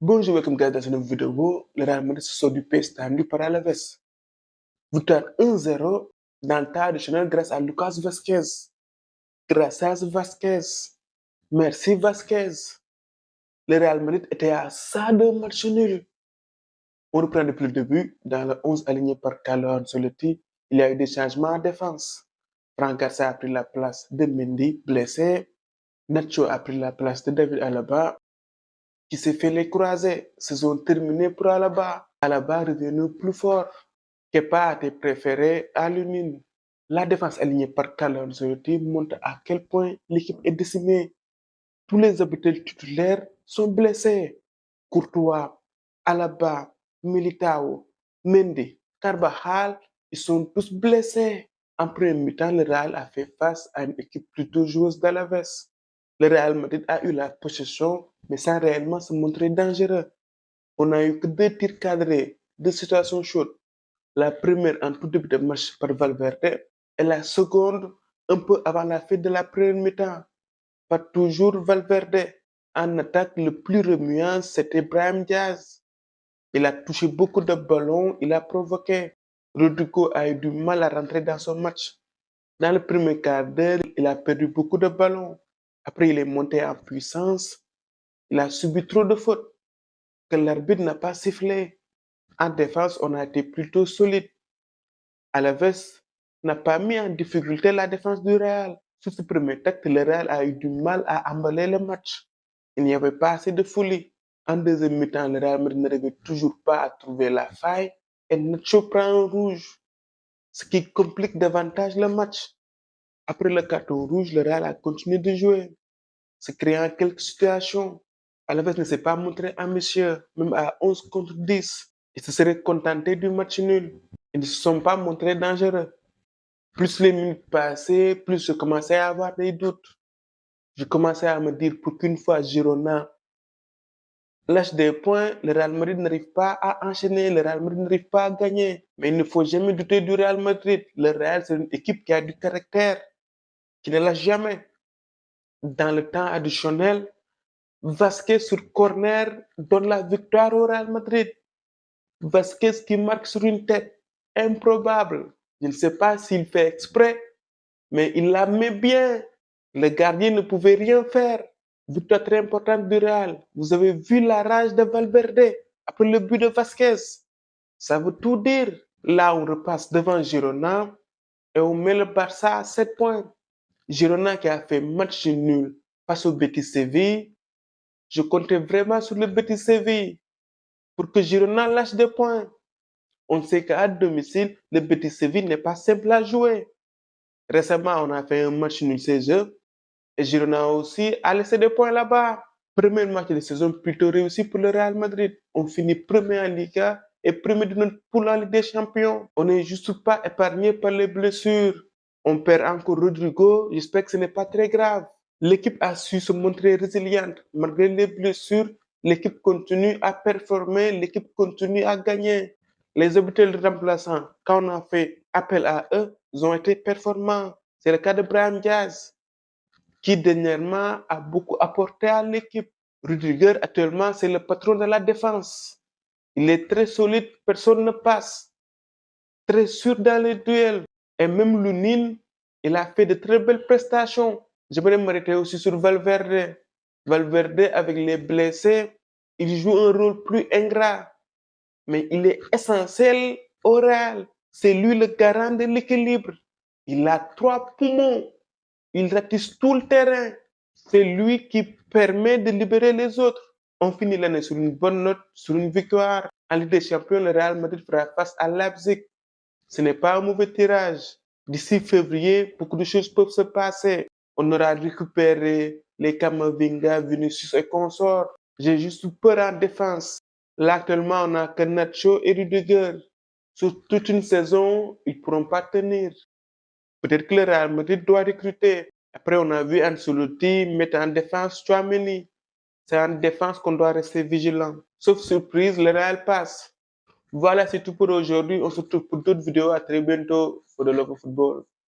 Bonjour, welcome guys dans une nouvelle vidéo. Le Real Madrid se sort du PS tendu par Alaves. Victoire 1-0 dans le temps additionnel grâce à Lucas Vazquez. Gracias Vazquez. Merci Vazquez. Le Real Madrid était à ça de match nul. On reprend depuis le début. Dans le 11 aligné par Carlo Ancelotti, il y a eu des changements en défense. Franck Garcia a pris la place de Mendy, blessé. Nacho a pris la place de David Alaba, qui s'est fait les croisés. Saison terminée pour Alaba. Alaba revenu plus fort. Kepa a été préféré à l'Union. La défense alignée par Carlo Ancelotti montre à quel point l'équipe est décimée. Tous les habituels titulaires sont blessés. Courtois, Alaba, Militao, Mendy, Carvajal, ils sont tous blessés. En premier mi-temps, le Real a fait face à une équipe plutôt joueuse d'Alaves. Le Real Madrid a eu la possession, mais sans réellement se montrer dangereux. On n'a eu que 2 tirs cadrés, 2 situations chaudes. La première en tout début de match par Valverde et la seconde un peu avant la fin de la première mi-temps. Pas toujours Valverde. En attaque, le plus remuant, c'était Brahim Diaz. Il a touché beaucoup de ballons, il a provoqué. Rodrigo a eu du mal à rentrer dans son match. Dans le premier quart d'heure, il a perdu beaucoup de ballons. Après, il est monté en puissance. Il a subi trop de fautes que l'arbitre n'a pas sifflé. En défense, on a été plutôt solide. Alaves n'a pas mis en difficulté la défense du Real. Sur ce premier acte, le Real a eu du mal à emballer le match. Il n'y avait pas assez de folie. En deuxième mi-temps, le Real Madrid n'arrivait toujours pas à trouver la faille et Nacho prend un rouge, ce qui complique davantage le match. Après le carton rouge, le Real a continué de jouer, se créant quelques situations. Alaves ne s'est pas montré ambitieux, même à 11 contre 10. Ils se seraient contentés du match nul. Ils ne se sont pas montrés dangereux. Plus les minutes passaient, plus je commençais à avoir des doutes. Je commençais à me dire pour qu'une fois Girona lâche des points, le Real Madrid n'arrive pas à enchaîner, le Real Madrid n'arrive pas à gagner. Mais il ne faut jamais douter du Real Madrid. Le Real, c'est une équipe qui a du caractère, qui ne lâche jamais. Dans le temps additionnel, Vazquez sur corner donne la victoire au Real Madrid. Vazquez qui marque sur une tête improbable. Je ne sais pas s'il fait exprès, mais il la met bien. Le gardien ne pouvait rien faire. Victoire très importante du Real. Vous avez vu la rage de Valverde après le but de Vazquez. Ça veut tout dire. Là, on repasse devant Girona et on met le Barça à 7 points. Girona qui a fait match nul face au Betis Séville. Je comptais vraiment sur le Betis Séville pour que Girona lâche des points. On sait qu'à domicile, le Betis Séville n'est pas simple à jouer. Récemment, on a fait un match nul chez eux et Girona aussi a laissé des points là-bas. Premier match de saison plutôt réussi pour le Real Madrid. On finit premier en Liga et premier de notre poule en Ligue des Champions. On n'est juste pas épargné par les blessures. On perd encore Rodrigo. J'espère que ce n'est pas très grave. L'équipe a su se montrer résiliente. Malgré les blessures, l'équipe continue à performer, l'équipe continue à gagner. Les habituels remplaçants, quand on a fait appel à eux, ils ont été performants. C'est le cas de Brahim Diaz, qui dernièrement a beaucoup apporté à l'équipe. Rudiger, actuellement, c'est le patron de la défense. Il est très solide, personne ne passe. Très sûr dans les duels. Et même Lunin, il a fait de très belles prestations. J'aimerais m'arrêter aussi sur Valverde. Valverde, avec les blessés, il joue un rôle plus ingrat. Mais il est essentiel au Real. C'est lui le garant de l'équilibre. Il a 3 poumons. Il ratisse tout le terrain. C'est lui qui permet de libérer les autres. On finit l'année sur une bonne note, sur une victoire. En Ligue des Champions, le Real Madrid fera face à Leipzig. Ce n'est pas un mauvais tirage. D'ici février, beaucoup de choses peuvent se passer. On aura récupéré les Camavinga, Vinicius et consorts. J'ai juste peur en défense. Là, actuellement, on a que Nacho et Rudiger. Sur toute une saison, ils ne pourront pas tenir. Peut-être que le Real Madrid doit recruter. Après, on a vu Ancelotti mettre en défense Tchouaméni. C'est en défense qu'on doit rester vigilant. Sauf surprise, le Real passe. Voilà, c'est tout pour aujourd'hui. On se retrouve pour d'autres vidéos. À très bientôt pour de Love Football.